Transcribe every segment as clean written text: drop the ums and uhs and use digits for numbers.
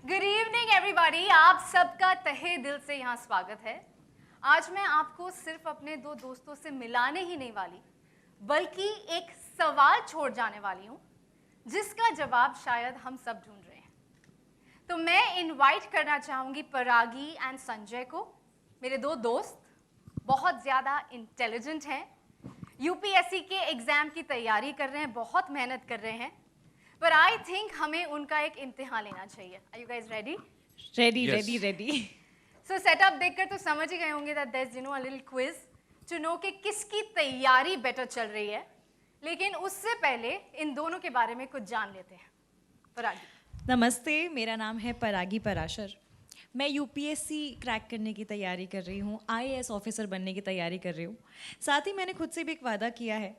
Good evening everybody, आप सबका तहे दिल से यहाँ स्वागत है। आज मैं आपको सिर्फ अपने दो दोस्तों से मिलाने ही नहीं वाली, बल्कि एक सवाल छोड़ जाने वाली हूँ जिसका जवाब शायद हम सब ढूंढ रहे हैं। तो मैं इनवाइट करना चाहूँगी परागी एंड संजय को। मेरे दो दोस्त बहुत ज़्यादा इंटेलिजेंट हैं, यूपीएससी के एग्ज़ाम की तैयारी कर रहे हैं, बहुत मेहनत कर रहे हैं, पर आई थिंक हमें उनका एक इम्तिहान लेना चाहिए। Are you guys ready? Ready. So setup देखकर तो समझ ही गए होंगे that there is a little quiz to know कि किसकी तैयारी बेटर चल रही है। लेकिन उससे पहले इन दोनों के बारे में कुछ जान लेते हैं। परागी। नमस्ते, मेरा नाम है परागी पराशर। मैं यूपीएससी क्रैक करने की तैयारी कर रही हूँ, आईएएस ऑफिसर बनने की तैयारी कर रही हूँ। साथ ही मैंने खुद से भी एक वादा किया है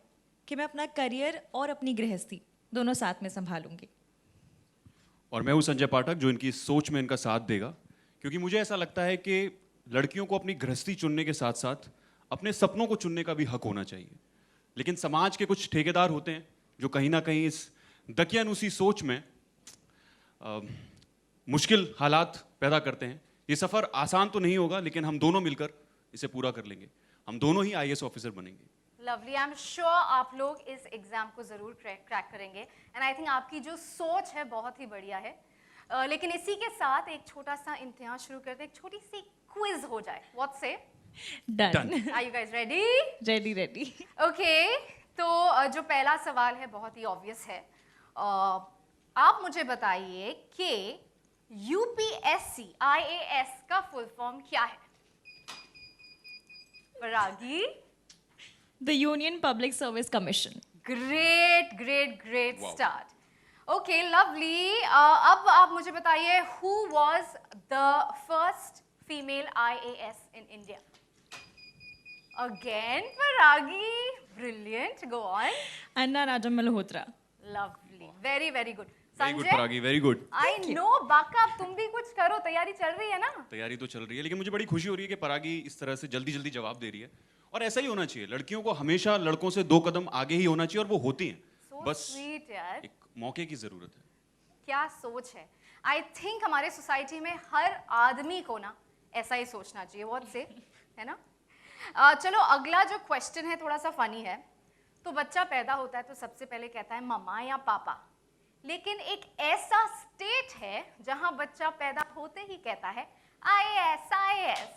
कि मैं अपना करियर और अपनी गृहस्थी दोनों साथ में संभालूंगी। और मैं हूँ संजय पाठक, जो इनकी सोच में इनका साथ देगा, क्योंकि मुझे ऐसा लगता है कि लड़कियों को अपनी गृहस्थी चुनने के साथ साथ अपने सपनों को चुनने का भी हक होना चाहिए। लेकिन समाज के कुछ ठेकेदार होते हैं जो कहीं ना कहीं इस दकियानुसी सोच में मुश्किल हालात पैदा करते हैं। ये सफ़र आसान तो नहीं होगा, लेकिन हम दोनों मिलकर इसे पूरा कर लेंगे। हम दोनों ही आईएएस ऑफिसर बनेंगे। लवली, आई एम श्योर आप लोग इस एग्जाम को जरूर क्रैक करेंगे एंड आई थिंक आपकी जो सोच है बहुत ही बढ़िया है। लेकिन इसी के साथ एक छोटा सा इम्तिहान शुरू करते हैं, एक छोटी सी क्विज हो जाए। What say? Done. Are you guys ready? Ready. Okay, तो जो पहला सवाल है बहुत ही ऑब्वियस है। आप मुझे बताइए कि यूपीएससी आईएएस का फुल फॉर्म क्या है? Paragi. The Union Public Service Commission. Great start. Okay, lovely. अब आप मुझे बताइए, who was the first female IAS in India? Again Paragi, brilliant, go on. Anna Raja Malhotra. Lovely, very good. Very good Paragi, very good. I know Baka, तुम भी कुछ करो, तैयारी चल रही है ना? तैयारी तो चल रही है, लेकिन मुझे बड़ी खुशी हो रही है कि परागी इस तरह से जल्दी जवाब दे रही है। और ऐसा ही होना चाहिए, लड़कियों को हमेशा लड़कों से 2 कदम आगे ही होना चाहिए, और वो होती हैं। बस स्वीट यार, एक मौके की जरूरत है। क्या सोच है। आई थिंक हमारे सोसाइटी में हर आदमी को ना ऐसा ही सोचना चाहिए। व्हाट से, है ना? चलो, अगला जो क्वेश्चन है थोड़ा सा फनी है। तो बच्चा पैदा होता है तो सबसे पहले कहता है मम्मा या पापा, लेकिन एक ऐसा स्टेट है जहां बच्चा पैदा होते ही कहता है आईएएस।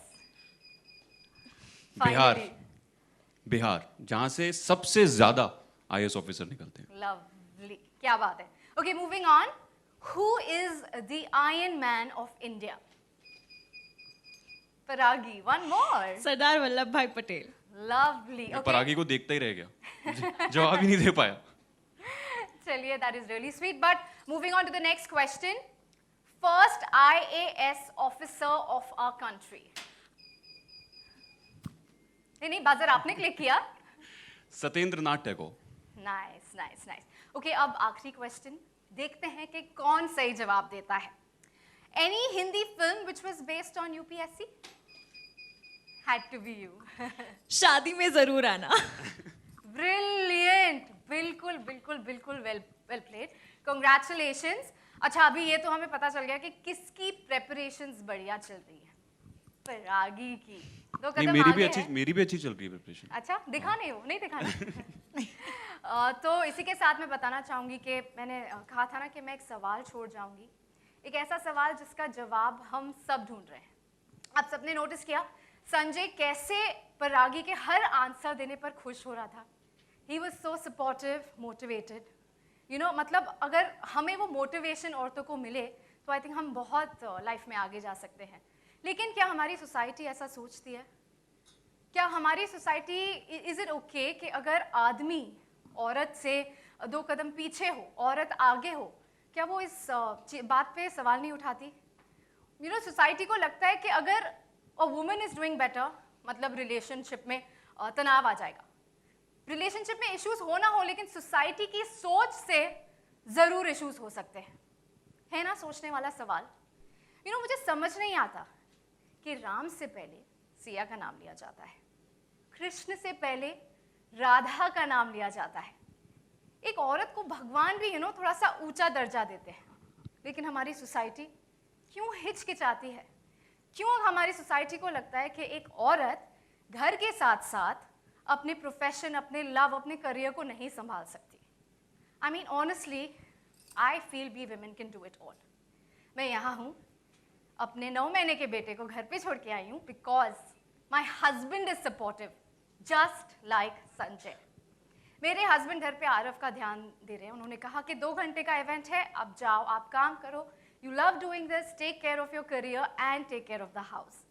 बिहार, जहां से सबसे ज्यादा आईएएस ऑफिसर निकलते हैं। लवली, क्या बात है। Okay, moving on. Who is the iron man of India? परागी, वन मोर। सरदार वल्लभ भाई पटेल। लवली। परागी को देखता ही रह गया, जवाब ही नहीं दे पाया। चलिए, that is really sweet. But moving on to the next question. First IAS officer of our country. नहीं, बजर आपने क्लिक किया। सत्येंद्र नाथ टैगोर। नाइस। ओके, अब आखिरी क्वेश्चन, देखते हैं कि कौन सही जवाब देता है। Any Hindi film which was based on UPSC? Had to be you. शादी में जरूर आना। ब्रिलियंट, बिल्कुल वेल प्लेड, कांग्रेचुलेशंस। अच्छा, अभी ये तो हमें पता चल गया कि किसकी प्रेपरेशंस बढ़िया चल रही है। परागी की 2 कदम मेरी भी अच्छी चल रही है प्रिपरेशन। अच्छा, नहीं दिखाना। तो इसी के साथ मैं बताना चाहूंगी कि मैंने कहा था ना कि मैं एक सवाल छोड़ जाऊंगी, एक ऐसा सवाल जिसका जवाब हम सब ढूंढ रहे हैं। आप सबने नोटिस किया संजय कैसे परागी के हर आंसर देने पर खुश हो रहा था। He was so supportive, motivated. You know, मतलब अगर हमें वो मोटिवेशन औरतों को मिले तो आई थिंक हम बहुत लाइफ में आगे जा सकते हैं। लेकिन क्या हमारी सोसाइटी ऐसा सोचती है? क्या हमारी सोसाइटी, इज इट ओके कि अगर आदमी औरत से 2 कदम पीछे हो, औरत आगे हो, क्या वो इस बात पे सवाल नहीं उठाती? यू नो, सोसाइटी को लगता है कि अगर a woman is doing better, मतलब रिलेशनशिप में तनाव आ जाएगा, रिलेशनशिप में इश्यूज हो ना हो, लेकिन सोसाइटी की सोच से जरूर इश्यूज हो सकते हैं। है ना सोचने वाला सवाल। यू नो, मुझे समझ नहीं आता कि राम से पहले सिया का नाम लिया जाता है, कृष्ण से पहले राधा का नाम लिया जाता है। एक औरत को भगवान भी थोड़ा सा ऊंचा दर्जा देते हैं, लेकिन हमारी सोसाइटी क्यों हिचकिचाती है? क्यों हमारी सोसाइटी को लगता है कि एक औरत घर के साथ साथ अपने प्रोफेशन, अपने लव, अपने करियर को नहीं संभाल सकती? I mean honestly I feel we women can do it all. मैं यहाँ हूँ, अपने 9 महीने के बेटे को घर पे छोड़ के आई हूँ because my husband is supportive just like Sanjay. मेरे हस्बैंड घर पे आरव का ध्यान दे रहे हैं. उन्होंने कहा कि 2 घंटे का इवेंट है, अब जाओ, आप काम करो, you love doing this, take care of your career and take care of the house.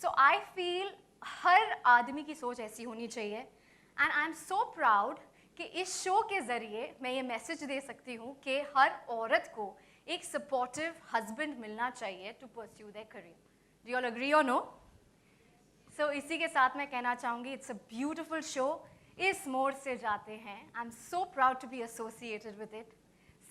So I feel हर आदमी की सोच ऐसी होनी चाहिए and I am so proud कि इस शो के ज़रिए मैं ये मैसेज दे सकती हूँ कि हर औरत को एक सपोर्टिव हस्बैंड मिलना चाहिए to pursue their career. Do you all agree और नो? सो इसी के साथ मैं कहना चाहूँगी इट्स अ ब्यूटिफुल शो. इस मोड़ से जाते हैं. I am so proud to be associated with it.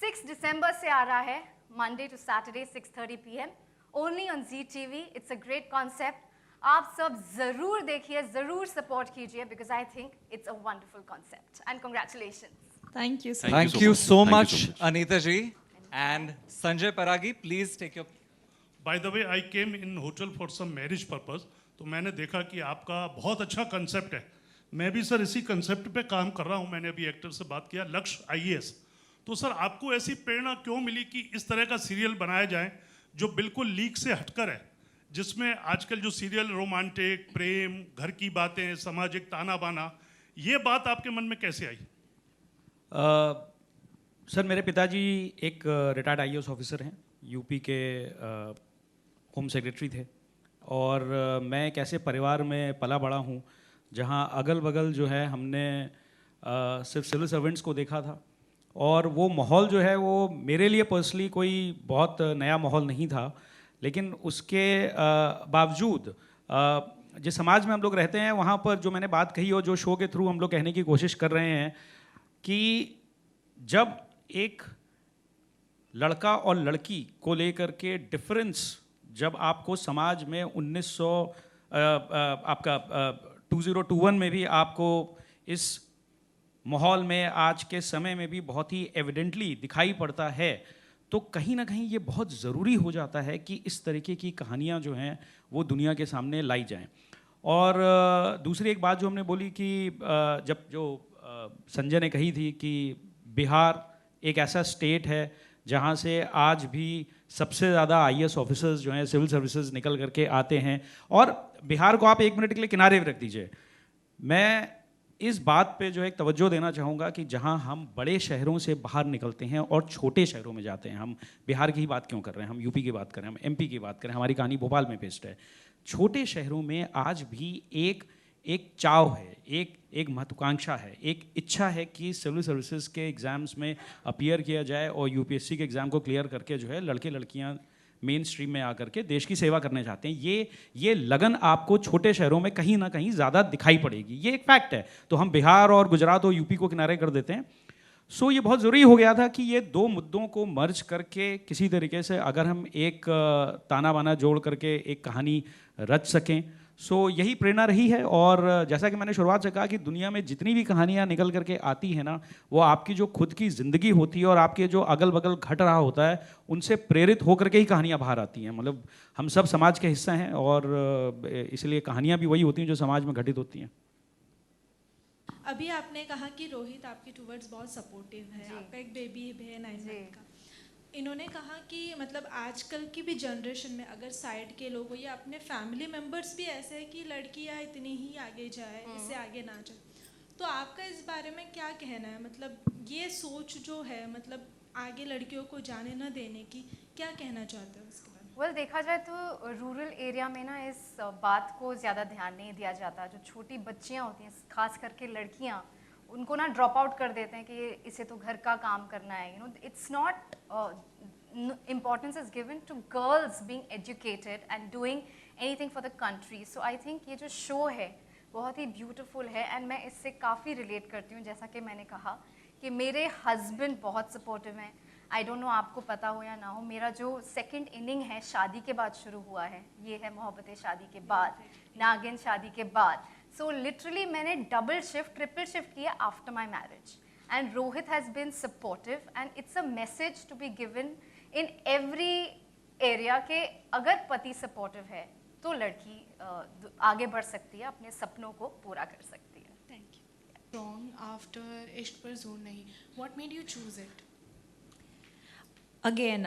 6 दिसंबर से आ रहा है, Monday to Saturday 6:30 PM only on ZTV. It's a great concept. आप सब ज़रूर देखिए, ज़रूर सपोर्ट कीजिए because I think it's a wonderful concept and congratulations. Thank you sir. Thank Thank you you so so much. much, Thank you so much. Anita ji. And Sanjay Paragi, please take your. By the way I came in hotel for some marriage purpose, तो मैंने देखा कि आपका बहुत अच्छा concept है. मैं भी सर इसी कंसेप्ट पे काम कर रहा हूँ. मैंने अभी एक्टर से बात किया, लक्ष्य IAS. तो सर आपको ऐसी प्रेरणा क्यों मिली कि इस तरह का सीरियल बनाया जाए जो बिल्कुल लीक से हटकर है, जिसमें आजकल जो सीरियल रोमांटिक, प्रेम, घर की बातें, सामाजिक ताना बाना, ये बात आपके मन में कैसे आई? सर मेरे पिताजी एक रिटायर्ड IAS ऑफिसर हैं, यूपी के होम सेक्रेटरी थे. और मैं एक ऐसे परिवार में पला बड़ा हूँ जहाँ अगल बगल जो है हमने सिर्फ सिविल सर्वेंट्स को देखा था. और वो माहौल जो है वो मेरे लिए पर्सनली कोई बहुत नया माहौल नहीं था. लेकिन उसके बावजूद जिस समाज में हम लोग रहते हैं वहाँ पर जो मैंने बात कही और जो शो के थ्रू हम लोग कहने की कोशिश कर रहे हैं कि जब एक लड़का और लड़की को लेकर के डिफरेंस जब आपको समाज में 2021 में भी आपको इस माहौल में आज के समय में भी बहुत ही एविडेंटली दिखाई पड़ता है, तो कहीं ना कहीं ये बहुत ज़रूरी हो जाता है कि इस तरीके की कहानियाँ जो हैं वो दुनिया के सामने लाई जाएं. और दूसरी एक बात जो हमने बोली कि जब जो संजय ने कही थी कि बिहार एक ऐसा स्टेट है जहाँ से आज भी सबसे ज़्यादा IAS ऑफिसर्स जो हैं सिविल सर्विसेज निकल करके आते हैं. और बिहार को आप 1 मिनट के लिए किनारे पे रख दीजिए. मैं इस बात पे जो है एक तवज्जो देना चाहूँगा कि जहाँ हम बड़े शहरों से बाहर निकलते हैं और छोटे शहरों में जाते हैं, हम बिहार की ही बात क्यों कर रहे हैं, हम यूपी की बात करें, हम MP की बात करें, हमारी कहानी भोपाल में बेस्ड है. छोटे शहरों में आज भी एक चाव है, एक महत्वाकांक्षा है, एक इच्छा है कि सिविल सर्विसेज के एग्ज़ाम्स में अपीयर किया जाए और UPSC के एग्ज़ाम को क्लियर करके जो है लड़के लड़कियां मेन स्ट्रीम में आकर के देश की सेवा करने चाहते हैं. ये लगन आपको छोटे शहरों में कहीं ना कहीं ज़्यादा दिखाई पड़ेगी. ये एक फैक्ट है. तो हम बिहार और गुजरात और UP को किनारे कर देते हैं. सो ये बहुत ज़रूरी हो गया था कि ये 2 मुद्दों को मर्ज करके किसी तरीके से अगर हम एक ताना बाना जोड़ करके एक कहानी रच सकें. सो यही प्रेरणा रही है. और जैसा कि मैंने शुरुआत से कहा कि दुनिया में जितनी भी कहानियाँ निकल करके आती हैं ना, वो आपकी जो खुद की ज़िंदगी होती है और आपके जो अगल बगल घट रहा होता है उनसे प्रेरित होकर के ही कहानियाँ बाहर आती हैं. मतलब हम सब समाज के हिस्सा हैं और इसलिए कहानियाँ भी वही होती हैं जो समाज में घटित होती हैं. अभी आपने कहा कि रोहित आपके टूवर्ड्स बहुत सपोर्टिव है, आपका एक बेबी है 9 मंथ का. इन्होंने कहा कि मतलब आजकल की भी जनरेशन में अगर साइड के लोग हो या अपने फैमिली मेम्बर्स भी ऐसे हैं कि लड़कियां इतनी ही आगे जाए, इससे आगे ना जाए, तो आपका इस बारे में क्या कहना है? मतलब ये सोच जो है, मतलब आगे लड़कियों को जाने न देने की, क्या कहना चाहते हो उसके बारे में? वेल देखा जाए तो रूरल एरिया में ना इस बात को ज़्यादा ध्यान नहीं दिया जाता. जो छोटी बच्चियाँ होती हैं, खास करके लड़कियाँ, उनको ना ड्रॉप आउट कर देते हैं कि इसे तो घर का काम करना है. You know, it's not importance is given to girls being educated and doing anything for the country. So I think ये जो शो है बहुत ही ब्यूटीफुल है एंड मैं इससे काफ़ी रिलेट करती हूँ. जैसा कि मैंने कहा कि मेरे हस्बैंड बहुत सपोर्टिव हैं. आई डोंट नो आपको पता हो या ना हो, मेरा जो 2nd इनिंग है शादी के बाद शुरू हुआ है, ये है मोहब्बतें शादी के बाद, नागिन शादी के बाद. सो लिटरली मैंने डबल शिफ्ट, ट्रिपल शिफ्ट किया after my marriage. And Rohit has been supportive and it's a message to be given in every area के अगर पति सपोर्टिव है तो लड़की आगे बढ़ सकती है, अपने सपनों को पूरा कर सकती है। Thank you. Wrong after इश्क पर जोर नहीं. What made you choose it? Again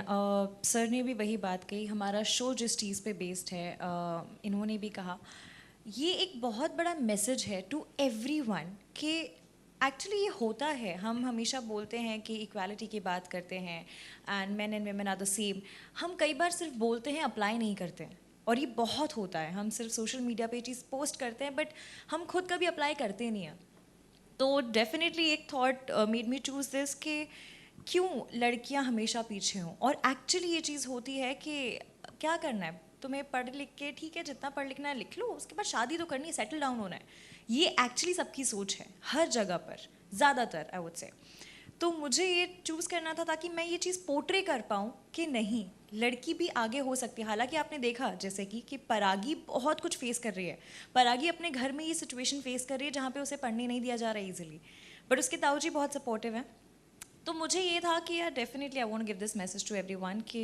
sir ने भी वही बात कही, हमारा शो जिस चीज़ पे बेस्ड है, इन्होंने भी कहा ये एक बहुत बड़ा मैसेज है टू एवरीवन कि एक्चुअली ये होता है। हम हमेशा बोलते हैं कि इक्वालिटी की बात करते हैं and men and women are the same, हम कई बार सिर्फ बोलते हैं, अप्लाई नहीं करते हैं, और ये बहुत होता है। हम सिर्फ सोशल मीडिया पे चीज़ पोस्ट करते हैं बट हम खुद कभी अप्लाई करते नहीं हैं। तो डेफिनेटली एक thought made me choose this कि क्यों लड़कियां हमेशा पीछे हों। और एक्चुअली ये चीज़ होती है कि क्या करना है तुम्हें, पढ़ लिख के ठीक है जितना पढ़ लिखना है लिख लो, उसके बाद शादी तो करनी है, सेटल डाउन होना है। ये एक्चुअली सबकी सोच है हर जगह पर, ज़्यादातर आई वुड से। तो मुझे ये चूज़ करना था ताकि मैं ये चीज़ पोर्ट्रे कर पाऊँ कि नहीं, लड़की भी आगे हो सकती है। हालांकि आपने देखा जैसे कि परागी बहुत कुछ फेस कर रही है, परागी अपने घर में ये सिचुएशन फेस कर रही है जहाँ पे उसे पढ़ने नहीं दिया जा रहा है ईजिली, बट उसके ताऊजी बहुत सपोर्टिव हैं। तो मुझे ये था कि यार definitely I want give this message to everyone कि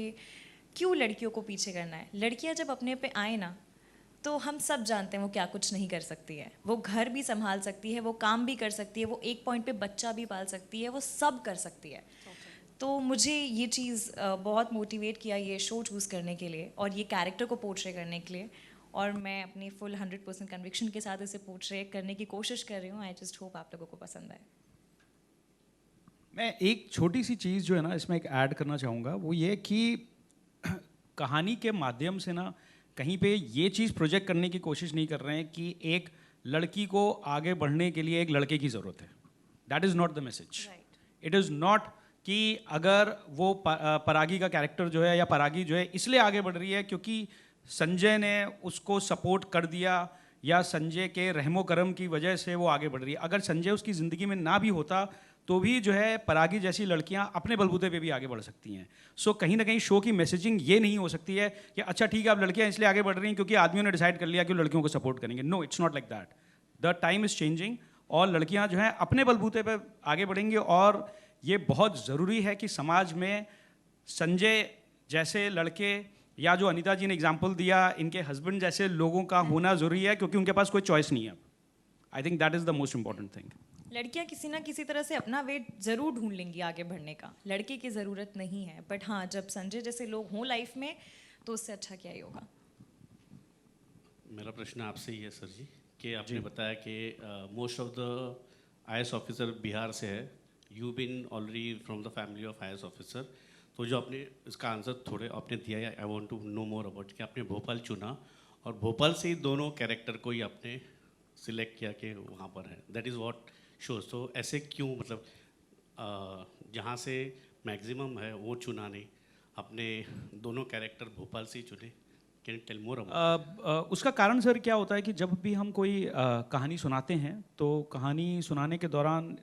क्यों लड़कियों को पीछे करना है। लड़कियां जब अपने पे आए ना, तो हम सब जानते हैं वो क्या कुछ नहीं कर सकती है। वो घर भी संभाल सकती है, वो काम भी कर सकती है, वो एक पॉइंट पे बच्चा भी पाल सकती है, वो सब कर सकती है। तो मुझे ये चीज़ बहुत मोटिवेट किया ये शो चूज़ करने के लिए और ये कैरेक्टर को पोर्ट्रे करने के लिए, और मैं अपनी फुल 100% कन्विक्शन के साथ इसे पोर्ट्रे करने की कोशिश कर रही हूँ। आई जस्ट होप आप लोगों को पसंद आए। मैं एक छोटी सी चीज़ जो है ना इसमें एक ऐड करना चाहूँगा, वो ये कि कहानी के माध्यम से ना कहीं पे ये चीज़ प्रोजेक्ट करने की कोशिश नहीं कर रहे हैं कि एक लड़की को आगे बढ़ने के लिए एक लड़के की ज़रूरत है। That is not the message. It is not कि अगर वो परागी का कैरेक्टर जो है या परागी जो है इसलिए आगे बढ़ रही है क्योंकि संजय ने उसको सपोर्ट कर दिया या संजय के रहमो करम की वजह से वो आगे बढ़ रही है। अगर संजय उसकी ज़िंदगी में ना भी होता तो भी जो है परागी जैसी लड़कियां अपने बलबूते पे भी आगे बढ़ सकती हैं। सो कहीं ना कहीं शो की मैसेजिंग ये नहीं हो सकती है कि अच्छा ठीक है अब लड़कियां इसलिए आगे बढ़ रही हैं क्योंकि आदमियों ने डिसाइड कर लिया कि लड़कियों को सपोर्ट करेंगे। No, it's not like that. The time is changing और लड़कियां जो हैं अपने बलबूते पे आगे बढ़ेंगी। और ये बहुत ज़रूरी है कि समाज में संजय जैसे लड़के या जो अनीता जी ने एग्जाम्पल दिया इनके हस्बैंड जैसे लोगों का होना ज़रूरी है, क्योंकि उनके पास कोई चॉइस नहीं है। I think that is the most important thing. लड़कियां किसी ना किसी तरह से अपना वेट ज़रूर ढूंढ लेंगी आगे बढ़ने का, लड़के की ज़रूरत नहीं है। बट हाँ, जब संजय जैसे लोग हों लाइफ में तो उससे अच्छा क्या ही होगा। मेरा प्रश्न आपसे ही है सर जी कि आपने बताया कि most of the IAS officer Bihar से है, you been already from the family of IAS officer. तो जो आपने इसका आंसर थोड़े आपने दिया है, I want to know more about कि आपने भोपाल चुना और भोपाल से ही दोनों कैरेक्टर को ही आपने सिलेक्ट किया कि वहाँ पर है। That is what shows. तो ऐसे क्यों, मतलब जहाँ से मैक्सिमम है वो चुना नहीं, आपने दोनों कैरेक्टर भोपाल से ही चुने? Can you tell more about? उसका कारण सर क्या होता है कि जब भी हम कोई कहानी सुनाते हैं तो कहानी सुनाने के दौरान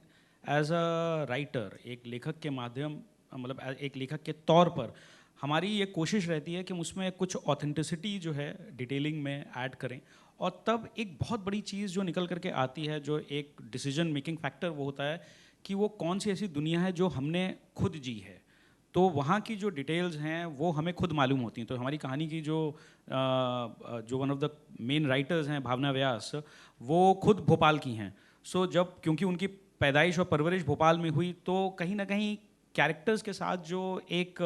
एज अ राइटर, एक लेखक के माध्यम, मतलब एक लेखक के तौर पर हमारी ये कोशिश रहती है कि हम उसमें कुछ ऑथेंटिसिटी जो है डिटेलिंग में ऐड करें। और तब एक बहुत बड़ी चीज़ जो निकल करके आती है, जो एक डिसीजन मेकिंग फैक्टर, वो होता है कि वो कौन सी ऐसी दुनिया है जो हमने खुद जी है। तो वहाँ की जो डिटेल्स हैं वो हमें खुद मालूम होती हैं। तो हमारी कहानी की जो one of the main writers हैं भावना व्यास, वो खुद भोपाल की हैं। सो जब क्योंकि उनकी पैदाइश और परवरिश भोपाल में हुई तो कहीं ना कहीं कैरेक्टर्स के साथ जो एक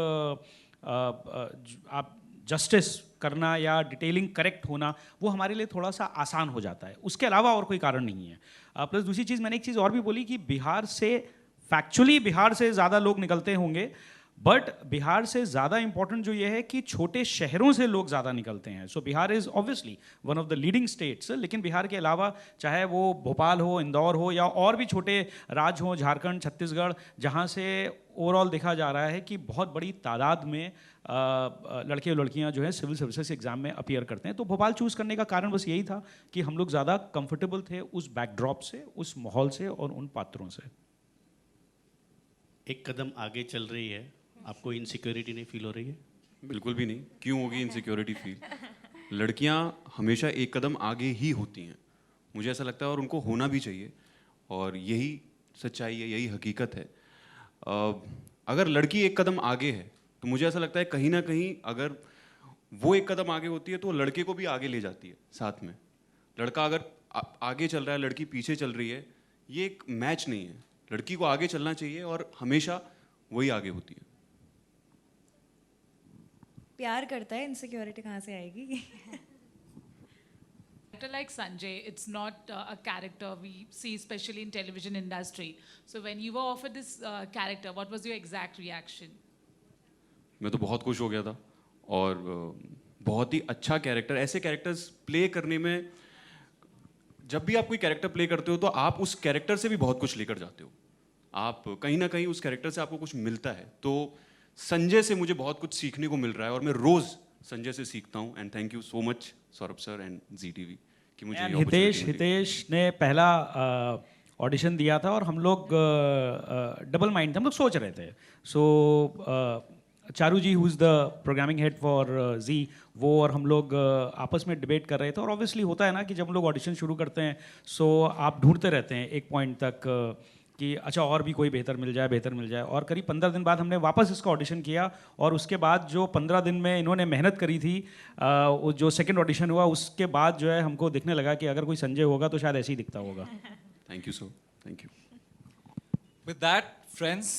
आप जस्टिस करना या डिटेलिंग करेक्ट होना वो हमारे लिए थोड़ा सा आसान हो जाता है। उसके अलावा और कोई कारण नहीं है। प्लस दूसरी चीज़, मैंने एक चीज़ और भी बोली कि बिहार से फैक्चुअली बिहार से ज़्यादा लोग निकलते होंगे, बट बिहार से ज़्यादा इंपॉर्टेंट जो ये है कि छोटे शहरों से लोग ज़्यादा निकलते हैं। So Bihar is obviously one of the leading states, लेकिन बिहार के अलावा चाहे वो भोपाल हो, इंदौर हो या और भी छोटे राज्य हों, झारखंड, छत्तीसगढ़, जहाँ से ओवरऑल देखा जा रहा है कि बहुत बड़ी तादाद में लड़के और लड़कियां जो है सिविल सर्विसेज एग्जाम में अपीयर करते हैं। तो भोपाल चूज़ करने का कारण बस यही था कि हम लोग ज़्यादा कंफर्टेबल थे उस बैकड्रॉप से, उस माहौल से और उन पात्रों से। एक कदम आगे चल रही है, आपको इनसिक्योरिटी नहीं फील हो रही है? बिल्कुल भी नहीं। क्यों होगी इनसिक्योरिटी फील? लड़कियां हमेशा एक कदम आगे ही होती हैं, मुझे ऐसा लगता है, और उनको होना भी चाहिए। और यही सच्चाई है, यही हकीकत है। अगर लड़की एक कदम आगे है तो तो मुझे ऐसा लगता है कहीं ना कहीं अगर वो एक कदम आगे होती है तो लड़के को भी आगे ले जाती है साथ में। लड़का अगर आगे चल रहा है, लड़की पीछे चल रही है, ये एक मैच नहीं है। लड़की को आगे चलना चाहिए और हमेशा वही आगे होती है। प्यार करता है, इनसिक्योरिटी कहाँ से आएगी? Character like Sanjay, it's not a character we see especially in television industry. So when you were offered this character, what was your exact reaction? मैं तो बहुत खुश हो गया था और बहुत ही अच्छा कैरेक्टर। ऐसे कैरेक्टर्स प्ले करने में, जब भी आप कोई कैरेक्टर प्ले करते हो तो आप उस कैरेक्टर से भी बहुत कुछ लेकर जाते हो। आप कहीं ना कहीं उस कैरेक्टर से आपको कुछ मिलता है। तो संजय से मुझे बहुत कुछ सीखने को मिल रहा है और मैं रोज़ संजय से सीखता हूँ। And thank you so much Saurabh sir and ZTV कि मुझे ये opportunity मिली। हितेश ने पहला ऑडिशन दिया था और हम लोग डबल माइंड थे, हम लोग सोच रहे थे। So Charu ji who is the programming head for Zee, वो और हम लोग आपस में डिबेट कर रहे थे। और ऑब्वियसली होता है ना कि जब हम लोग ऑडिशन शुरू करते हैं सो आप ढूंढते रहते हैं एक पॉइंट तक कि अच्छा और भी कोई बेहतर मिल जाए। और करीब 15 दिन बाद हमने वापस इसका ऑडिशन किया और उसके बाद जो 15 दिन में इन्होंने मेहनत करी थी, वो जो सेकंड ऑडिशन हुआ उसके बाद जो है हमको दिखने लगा कि अगर कोई संजय होगा तो शायद ऐसे ही दिखता होगा। Thank you sir, thank you. With that, friends,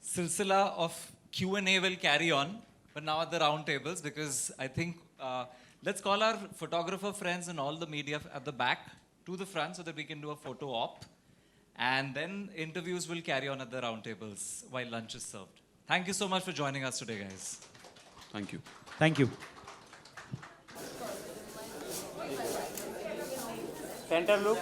silsila of Q&A will carry on, but now at the round tables, because I think let's call our photographer friends and all the media at the back to the front so that we can do a photo op, and then interviews will carry on at the round tables while lunch is served. Thank you so much for joining us today, guys. Thank you. Thank you. Centre look.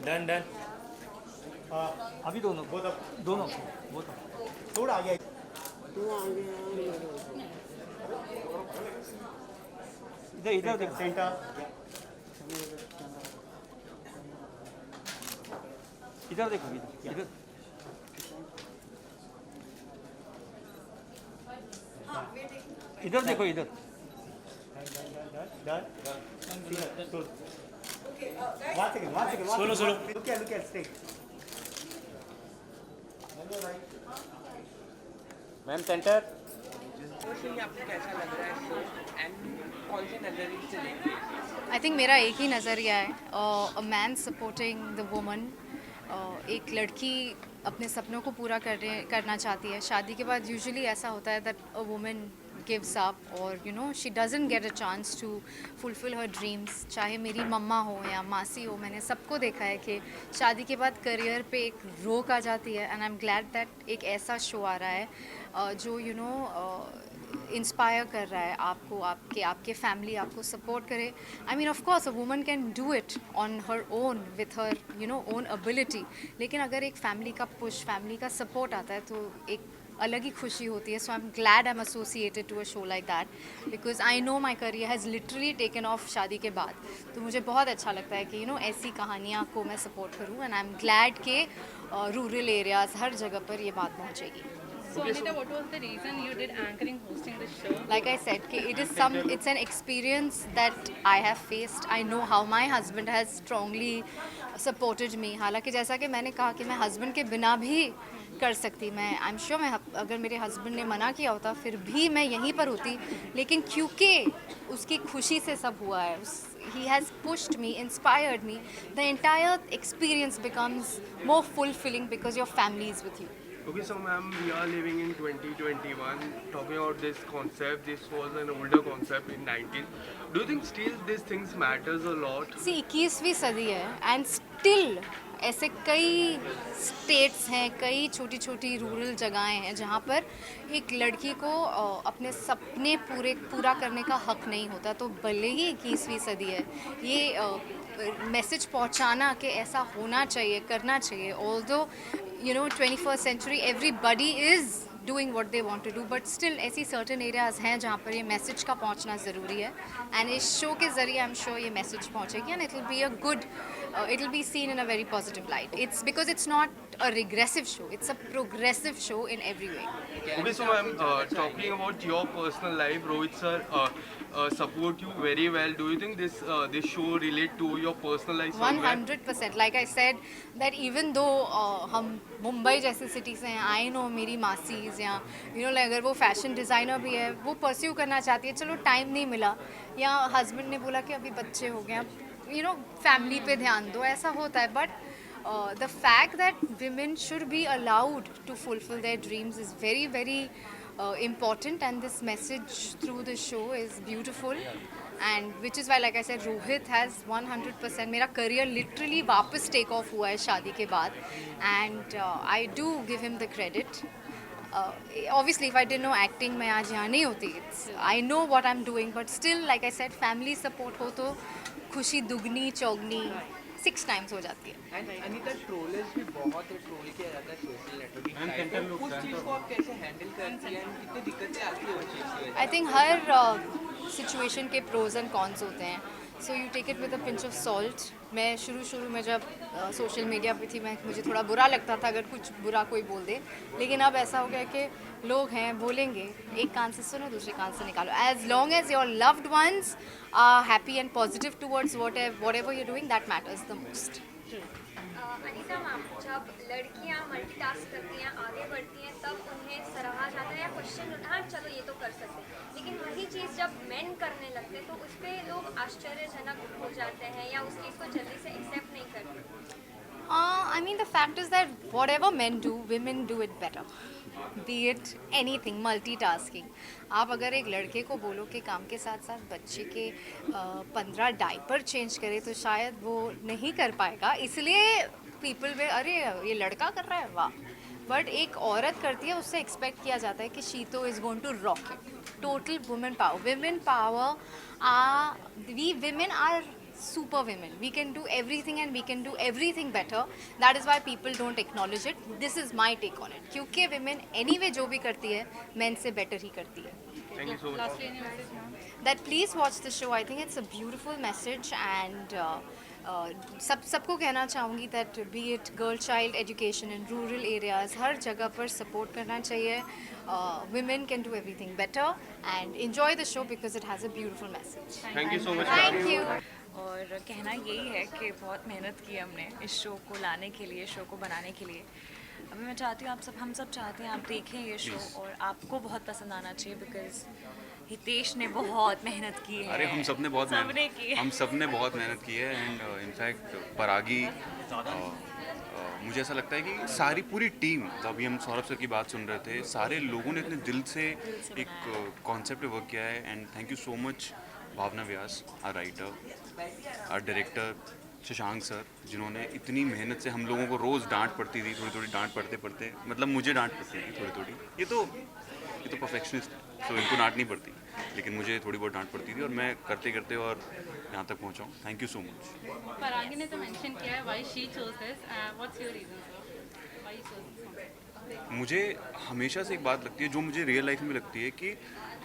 Done done. अभी दोनों थोड़ा आगे। इधर देख centre. इधर देखो, इधर इधर देखो, इधर। सुनो look at stay. Ma'am centre. आपको कैसा लग रहा है शो एंड कौन से नजरिए से देखते हैं? आई थिंक मेरा एक ही नज़रिया है, a man supporting the woman. एक लड़की अपने सपनों को पूरा करना चाहती है। शादी के बाद यूजुअली ऐसा होता है that a woman gives up or you know she doesn't get a chance to fulfill her dreams। चाहे मेरी मम्मा हो या मासी हो, मैंने सबको देखा है कि शादी के बाद करियर पे एक रोक आ जाती है। And I am glad that एक ऐसा शो आ रहा है जो यू नो इंस्पायर कर रहा है आपको, आपके फैमिली आपको सपोर्ट करे। I mean of course a woman can do it on her own with her you know own ability, लेकिन अगर एक फैमिली का पुश, फैमिली का सपोर्ट आता है तो एक अलग ही खुशी होती है। So I am glad I am associated to a show like that because I know my career has literally taken off शादी के बाद। तो मुझे बहुत अच्छा लगता है कि यू नो ऐसी कहानियाँ को मैं सपोर्ट करूँ। एंड आई एम ग्लैड के रूरल एरियाज़ हर जगह पर ये बात पहुँचेगी। So Anita, what was the reason you did anchoring, hosting the show? Like I said, it's an experience that I have faced. I know how my husband has strongly supported me. हालांकि जैसा कि मैंने कहा कि मैं husband के बिना भी कर सकती, मैं I'm sure मैं अगर मेरे husband ने मना किया होता फिर भी मैं यहीं पर होती, लेकिन क्योंकि उसकी खुशी से सब हुआ है, he has pushed me, inspired me. The entire experience becomes more fulfilling because your family is with you. Okay, so ma'am, we are living in 2021. Talking about this concept, this was an older concept in 90s. Do you think still these things matters a lot? See, 21वीं सदी है and still ऐसे कई states हैं, कई छोटी छोटी rural जगहें हैं जहाँ पर एक लड़की को अपने सपने पूरा करने का हक नहीं होता। तो भले ही 21वीं सदी है, ये मैसेज पहुँचाना कि ऐसा होना चाहिए, करना चाहिए। Although you know 21st century everybody is doing what they want to do, but still ऐसी certain areas हैं जहाँ पर ये मैसेज का पहुँचना ज़रूरी है। and इस शो के ज़रिए I'm sure ये मैसेज पहुँचेगी and it will be a good it will be seen in a very positive light. It's because it's not a regressive show, it's a progressive show in every way. Okay, so I'm talking about your personal life, Rohit sir. support you very well. Do you think this show relate to your personal life? 100%. Like I said, that even though हम मुंबई जैसे city से हैं, I know मेरी masses या अगर वो fashion designer भी है, वो परस्यू करना चाहती है, चलो टाइम नहीं मिला, या हस्बैंड ने बोला कि अभी बच्चे हो गए, अब फैमिली पे ध्यान दो, ऐसा होता है. But the fact that women should be allowed to fulfill their dreams is very, very important, and this message through the show is beautiful, and which is why, like I said, Rohit has 100%. मेरा career literally वापस take off हुआ है शादी के बाद, and I do give him the credit. Obviously, if I didn't know acting, मैं आज यहाँ नहीं होती. I know what I'm doing, but still, like I said, family support हो तो खुशी दुगनी चौगनी 6 times हो जाती है. अनीता, ट्रोलर्स भी बहुत है, ट्रोल किया जाता है सोशल नेटवर्किंग, उस चीज़ को आप कैसे हैंडल करती हैं, कितनी दिक्कतें आती है उस चीज़ की? आई थिंक हर सिचुएशन के प्रोज एंड कॉन्स होते हैं, so you take it with a pinch of salt. मैं शुरू में जब सोशल मीडिया पे थी, मुझे थोड़ा बुरा लगता था अगर कुछ बुरा कोई बोल दे, लेकिन अब ऐसा हो गया कि लोग हैं, बोलेंगे, एक कान से सुनो, दूसरे कान से निकालो. As long as your loved ones are happy and positive towards whatever you doing, that matters the most. Anita ma'am, जब लड़कियां मल्टीटास्क करती हैं, आगे बढ़ती हैं, तब उन्हें सराहा जाता है या क्वेश्चन उठा, हाँ चलो ये तो कर सकते हैं, लेकिन वही चीज़ जब मेन करने लगते हैं तो उस पर लोग आश्चर्यजनक हो जाते हैं या उस चीज़ को जल्दी से एक्सेप्ट नहीं करते. I mean, the fact is that whatever men do, women do it better. Be it anything, multitasking. आप अगर एक लड़के को बोलो कि काम के साथ साथ बच्चे के 15 डायपर चेंज करे, तो शायद वो नहीं कर पाएगा. इसलिए पीपल वे, अरे ये लड़का कर रहा है, वाह. बट एक औरत करती है, उससे एक्सपेक्ट किया जाता है कि शी तो is going to rock it. Total women power. We women are super women. We can do everything and we can do everything better. That is why people don't acknowledge it. This is my take on it. क्योंकि women anyway जो भी करती है, men से better ही करती है. Thank you so much. Lastly, any message, ma'am? That please watch the show. I think it's a beautiful message, and सबको कहना चाहूँगी that be it girl child education in rural areas, हर जगह पर support करना चाहिए. Women can do everything better, and enjoy the show because it has a beautiful message. Thank you so much. Thank you. और कहना यही है कि बहुत मेहनत की हमने इस शो को लाने के लिए, शो को बनाने के लिए. अभी मैं चाहती हूँ हम सब चाहते हैं आप देखें ये शो, और आपको बहुत पसंद आना चाहिए, बिकॉज हितेश ने बहुत मेहनत की है. अरे हम सब ने बहुत बहुत मेहनत की है. एंड इनफैक्ट परागी, मुझे ऐसा लगता है कि सारी पूरी टीम, तो अभी हम सौरभ सर की बात सुन रहे थे, सारे लोगों ने इतने दिल से एक कॉन्सेप्ट पे वर्क किया है. And thank you so much Bhavna Vyas, our writer, our director Shashank sir, जिन्होंने इतनी मेहनत से, हम लोगों को रोज़ डांट पड़ती थी, थोड़ी डांट पढ़ते मतलब मुझे डांट पड़ती थी थोड़ी. ये तो परफेक्शनिस्ट है, तो इनको डांट नहीं पड़ती, लेकिन मुझे थोड़ी बहुत डांट पड़ती थी, और मैं करते और यहाँ तक पहुँचा हूँ. Thank you so much. Paragi ने तो मेंशन किया है why she chose this, what's your reason sir, why you chose this? मुझे हमेशा से एक बात लगती है, जो मुझे रियल लाइफ में लगती है, कि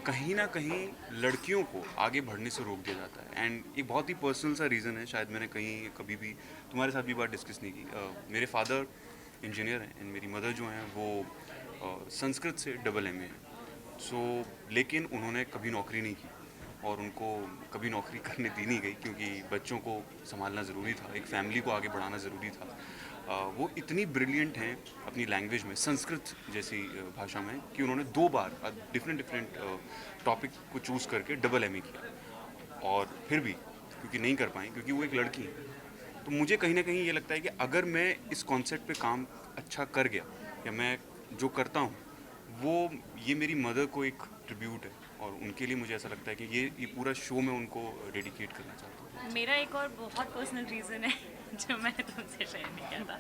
कहीं ना कहीं लड़कियों को आगे बढ़ने से रोक दिया जाता है. एंड एक बहुत ही पर्सनल सा रीज़न है, शायद मैंने कभी भी तुम्हारे साथ भी बात डिस्कस नहीं की. मेरे फादर इंजीनियर हैं, एंड मेरी मदर जो हैं वो संस्कृत से AA हैं. सो लेकिन उन्होंने कभी नौकरी नहीं की, और उनको कभी नौकरी करने दी नहीं गई, क्योंकि बच्चों को संभालना ज़रूरी था, एक फैमिली को आगे बढ़ाना ज़रूरी था. वो इतनी ब्रिलियंट हैं अपनी लैंग्वेज में, संस्कृत जैसी भाषा में, कि उन्होंने 2 बार डिफरेंट टॉपिक को चूज़ करके AA किया, और फिर भी क्योंकि नहीं कर पाई, क्योंकि वो एक लड़की है. तो मुझे कहीं ना कहीं ये लगता है कि अगर मैं इस कॉन्सेप्ट पे काम अच्छा कर गया, या मैं जो करता हूँ वो, ये मेरी मदर को एक ट्रिब्यूट है, और उनके लिए मुझे ऐसा लगता है कि ये पूरा शो मैं उनको डेडिकेट करना चाहता हूँ. मेरा एक और बहुत पर्सनल रीज़न है जो मैंने तुमसे शेयर नहीं किया था.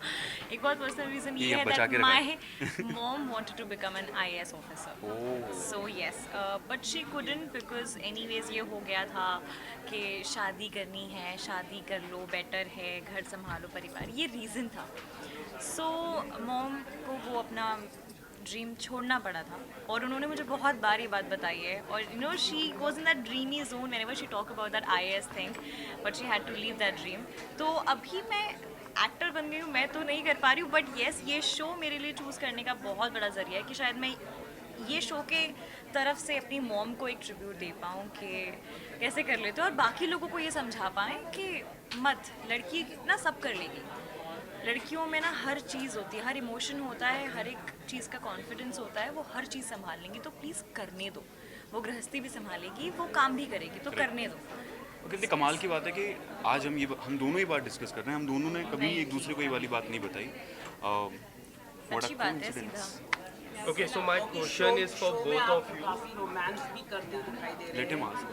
एक बहुत पर्सनल रीज़न ये है that my mom wanted to become an IAS officer. So yes, but she couldn't, because anyways ये हो गया था कि शादी करनी है, शादी कर लो, बेटर है, घर संभालो परिवार, ये रीज़न था. सो मॉम को वो अपना ड्रीम छोड़ना पड़ा था, और उन्होंने मुझे बहुत बार ये बात बताई है. और you know she was in that dreamy zone whenever she talk about that IAS thing, but she had to leave that dream. तो अभी मैं एक्टर बन गई हूँ, मैं तो नहीं कर पा रही हूँ, बट येस, ये शो मेरे लिए चूज़ करने का बहुत बड़ा ज़रिया है कि शायद मैं ये शो के तरफ से अपनी मॉम को एक ट्रिब्यूट दे पाऊँ कि कैसे कर लेते हो, और बाकी लोगों को ये समझा पाएँ कि मत, लड़की ना सब कर लेगी, लड़कियों में ना हर चीज़ होती है, हर इमोशन होता है, हर एक चीज़ का कॉन्फिडेंस होता है, वो हर चीज़ संभाल लेंगी, तो प्लीज़ करने दो। वो गृहस्थी भी संभालेगी, वो काम भी करेगी, तो करने दो। और कितनी कमाल की बात है कि आज हम दोनों ही बात डिस्कस कर रहे हैं, हम दोनों ने कभी एक दूसरे को ये वाली बात नहीं बताई। अच्छी बात है, सीधा। Okay, so my question is for both of you. Romance भी करते हुए दिखाई दे रहे Let him ask.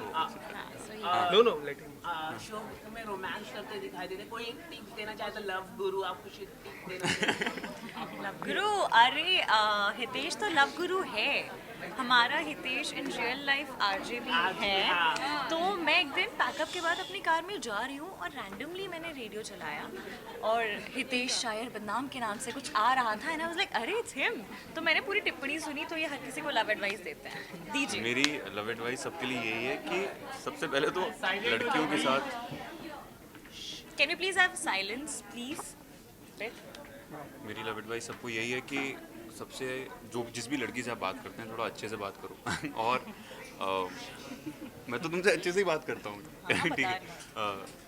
No, let him. Show में रोमांस करते दिखाई दे रहे, कोई एक टिप्स देना चाहे तो लव गुरु आप कुछ टिप्स देना लव गुरु, अरे हितेश तो लव गुरु है हमारा। Hitesh in real life RJ भी है। तो मैं एक दिन पैकअप के बाद अपनी कार में जा रही हूँ और रैंडमली मैंने रेडियो चलाया और हितेश शायर बदनाम के नाम से कुछ आ रहा था, एंड आई वाज लाइक अरे इट्स हिम। तो मैंने पूरी टिप्पणी सुनी। तो ये हर किसी को लव एडवाइस देते हैं, दीजिए। मेरी लव एडवाइस सबके लिए यही है कि सबसे पहले तो लड़कियों के साथ, can you please have silence please. मेरी लव एडवाइस सबको यही है कि सबसे जिस भी लड़की से आप बात करते हैं थोड़ा अच्छे से बात करो और मैं तो तुमसे अच्छे से ही बात करता हूँ, ठीक है।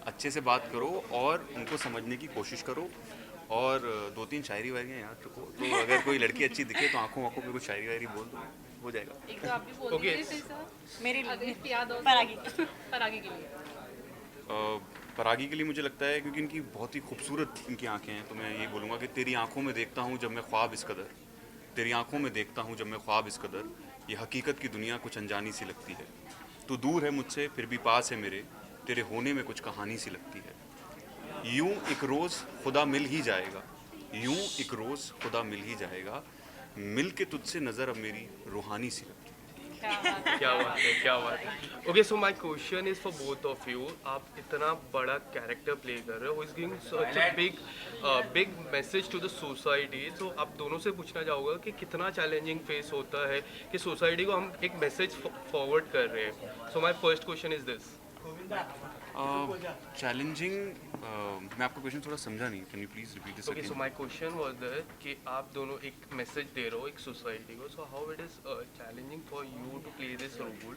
अच्छे से बात करो और उनको समझने की कोशिश करो, और 2-3 शायरी वायरियाँ याद रखो। तो अगर कोई लड़की अच्छी दिखे तो आंखों पे कुछ शायरी वायरी बोल दो, हो जाएगा। एक तो आप भी बोल Okay. दीजिए सर, मेरे अगर इसकी याद हो परागी। परागी के लिए। परागी के लिए मुझे लगता है क्योंकि इनकी बहुत ही खूबसूरत इनकी आंखें हैं, तो मैं ये बोलूँगा कि तेरी आंखों में देखता हूँ जब मैं ख्वाब इस कदर, तेरी आंखों में देखता हूँ जब मैं ख्वाब इस कदर, ये हकीकत की दुनिया कुछ अनजानी सी लगती है। तू दूर है मुझसे फिर भी पास है मेरे, तेरे होने में कुछ कहानी सी लगती है। यूं एक रोज़ खुदा मिल ही जाएगा, यूं एक रोज़ खुदा मिल ही जाएगा, मिल के तुझसे नज़र अब मेरी रूहानी सी लगती है। क्या बात है, क्या बात है। Okay, so my question is for both of you. आप इतना बड़ा कैरेक्टर प्ले कर रहे हो, is giving such a big message to the society. तो आप दोनों से पूछना चाहूँगा कि कितना चैलेंजिंग फेस होता है कि सोसाइटी को हम एक मैसेज फॉरवर्ड कर रहे हैं। So my first question is this. Challenging, मैं आपका क्वेश्चन थोड़ा समझा नहीं, can you please repeat this okay, so my question was that कि आप दोनों एक मैसेज दे रहे हो एक सोसाइटी को, so how it is challenging for you to play this role,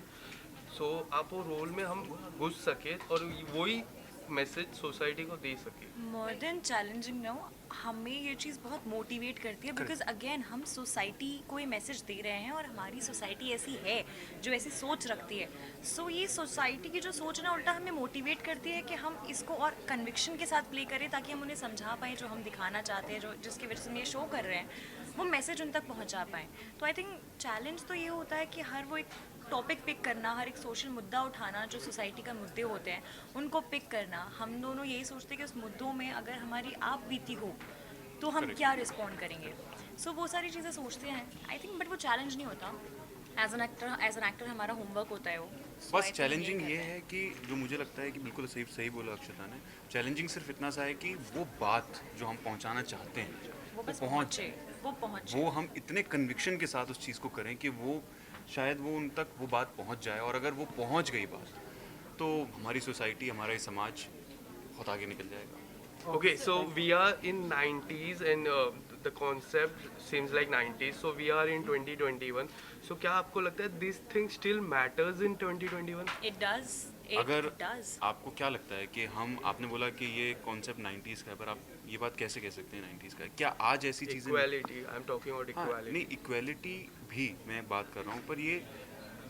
so आप वो रोल में हम घुस सके और वही मैसेज सोसाइटी को दे सके। मोर देन चैलेंजिंग नो, हमें ये चीज़ बहुत मोटिवेट करती है, बिकॉज अगेन हम सोसाइटी को ये मैसेज दे रहे हैं और हमारी सोसाइटी ऐसी है जो ऐसी सोच रखती है। सो ये सोसाइटी की जो सोच ना उल्टा हमें मोटिवेट करती है कि हम इसको और कन्विक्शन के साथ प्ले करें, ताकि हम उन्हें समझा पाएँ जो हम दिखाना चाहते हैं, जो जिसकी वजह से हम ये शो कर रहे हैं, वो मैसेज उन तक पहुँचा पाएँ। तो आई थिंक चैलेंज तो ये होता है कि हर वो एक टॉपिक पिक करना, हर एक सोशल मुद्दा उठाना, जो सोसाइटी का मुद्दे होते हैं उनको पिक करना। हम दोनों यही सोचते हैं कि उस मुद्दों में अगर हमारी आप बीती हो तो हम क्या रिस्पॉन्ड करेंगे। सो वो सारी चीज़ें सोचते हैं आई थिंक, बट वो चैलेंज नहीं होता। एज एन एक्टर हमारा होमवर्क होता है वो। बस चैलेंजिंग ये है कि जो मुझे लगता है कि बिल्कुल सही बोला अक्षता ने, चैलेंजिंग सिर्फ इतना सा है कि वो बात जो हम पहुंचाना चाहते हैं वो बस वो पहुँचे, वो हम इतने कन्विक्शन के साथ उस चीज़ को करें कि वो शायद वो उन तक वो बात पहुंच जाए, और अगर वो पहुंच गई बात तो हमारी सोसाइटी, हमारा ये समाज बहुत आगे निकल जाएगा। Okay, so we are in 90s and the concept seems like 90s. So we are in 2021. So क्या आपको लगता है this thing still matters in 2021? It does. अगर It does. आपको क्या लगता है कि आपने बोला कि ये कॉन्सेप्ट 90s का है, पर आप ये बात कैसे कह सकते हैं 90s का है? क्या आज ऐसी चीज़ें Equality. I'm talking about equality. नहीं, इक्वेलिटी भी मैं बात कर रहा हूँ, पर ये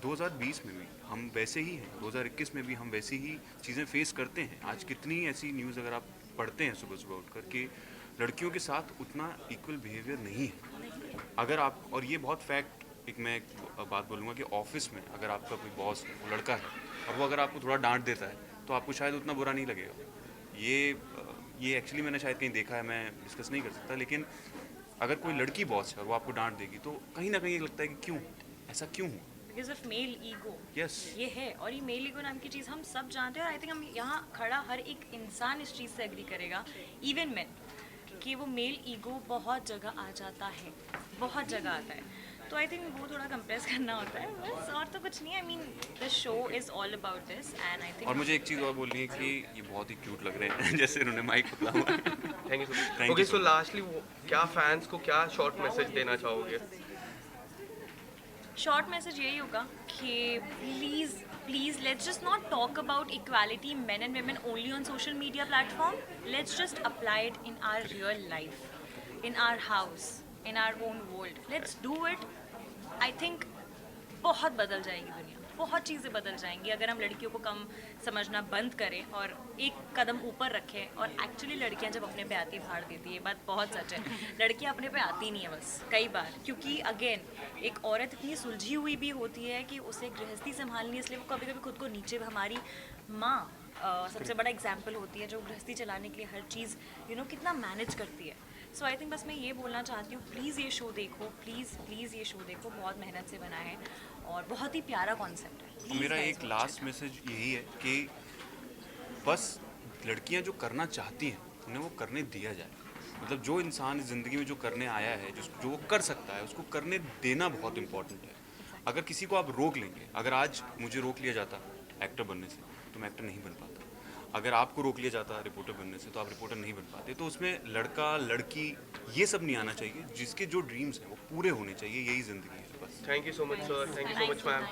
2020 में भी हम वैसे ही हैं, 2021 में भी हम वैसी ही चीज़ें फेस करते हैं। आज कितनी ऐसी न्यूज़ अगर आप पढ़ते हैं सुबह सुबह उठकर कि लड़कियों के साथ उतना इक्वल बिहेवियर नहीं है। अगर आप, और ये बहुत फैक्ट, मैं एक बात बोलूँगा कि ऑफिस में अगर आपका कोई बॉस वो लड़का है और वो अगर आपको थोड़ा डांट देता है तो आपको शायद उतना बुरा नहीं लगेगा। ये एक्चुअली मैंने शायद कहीं देखा है, मैं डिस्कस नहीं कर सकता, लेकिन अगर कोई लड़की बॉस है और वो आपको डांट देगी तो कहीं ना कहीं लगता है कि क्यों ऐसा क्यों हुआ। Because of male ego. Yes. ये है, और ये मेल ईगो नाम की चीज़ हम सब जानते हैं, और आई थिंक हम यहाँ खड़ा हर एक इंसान इस चीज़ से एग्री करेगा, इवन मैन, कि वो मेल ईगो बहुत जगह आ जाता है, बहुत जगह आता है। तो आई थिंक वो थोड़ा कंप्रेस करना होता है बस, और तो कुछ नहीं। I mean the show is all about this, and I think. और मुझे एक चीज़ और बोलनी है कि ये बहुत ही क्यूट लग रहे हैं जैसे उन्होंने माइक पकड़ा हुआ है। Thank you so much. Okay, so lastly क्या फैंस को क्या शॉर्ट मैसेज देना चाहोगे? शॉर्ट मैसेज यही होगा कि please let's just not talk about equality men and women only on social media platform. Let's just apply it in our real life, in our house, in our own world. Let's do it. I think बहुत बदल जाएगी दुनिया, बहुत चीज़ें बदल जाएंगी अगर हम लड़कियों को कम समझना बंद करें और एक कदम ऊपर रखें। और एक्चुअली लड़कियां जब अपने पे आती फाड़ देती है, ये बात बहुत सच है। लड़कियां अपने पे आती नहीं है बस कई बार, क्योंकि अगेन एक औरत इतनी सुलझी हुई भी होती है कि उसे गृहस्थी संभालनी है, इसलिए वो कभी कभी खुद को नीचे, हमारी माँ सबसे बड़ा एग्जाम्पल होती है जो गृहस्थी चलाने के लिए हर चीज़ कितना मैनेज करती है। सो आई थिंक बस मैं ये बोलना चाहती हूँ, प्लीज़ ये शो देखो, प्लीज़ ये शो देखो, बहुत मेहनत से बना है और बहुत ही प्यारा कॉन्सेप्ट है। तो मेरा एक लास्ट मैसेज यही है कि बस लड़कियां जो करना चाहती हैं उन्हें वो करने दिया जाए। मतलब जो इंसान इस ज़िंदगी में जो करने आया है, जो वो कर सकता है, उसको करने देना बहुत इम्पोर्टेंट है। अगर किसी को आप रोक लेंगे, अगर आज मुझे रोक लिया जाता एक्टर बनने से तो मैं एक्टर नहीं बन पाता, अगर आपको रोक लिया जाता रिपोर्टर बनने से तो आप रिपोर्टर नहीं बन पाते। तो उसमें लड़का लड़की ये सब नहीं आना चाहिए, जिसके जो ड्रीम्स हैं वो पूरे होने चाहिए, यही ज़िंदगी है बस। Thank you so much sir, thank you so much ma'am.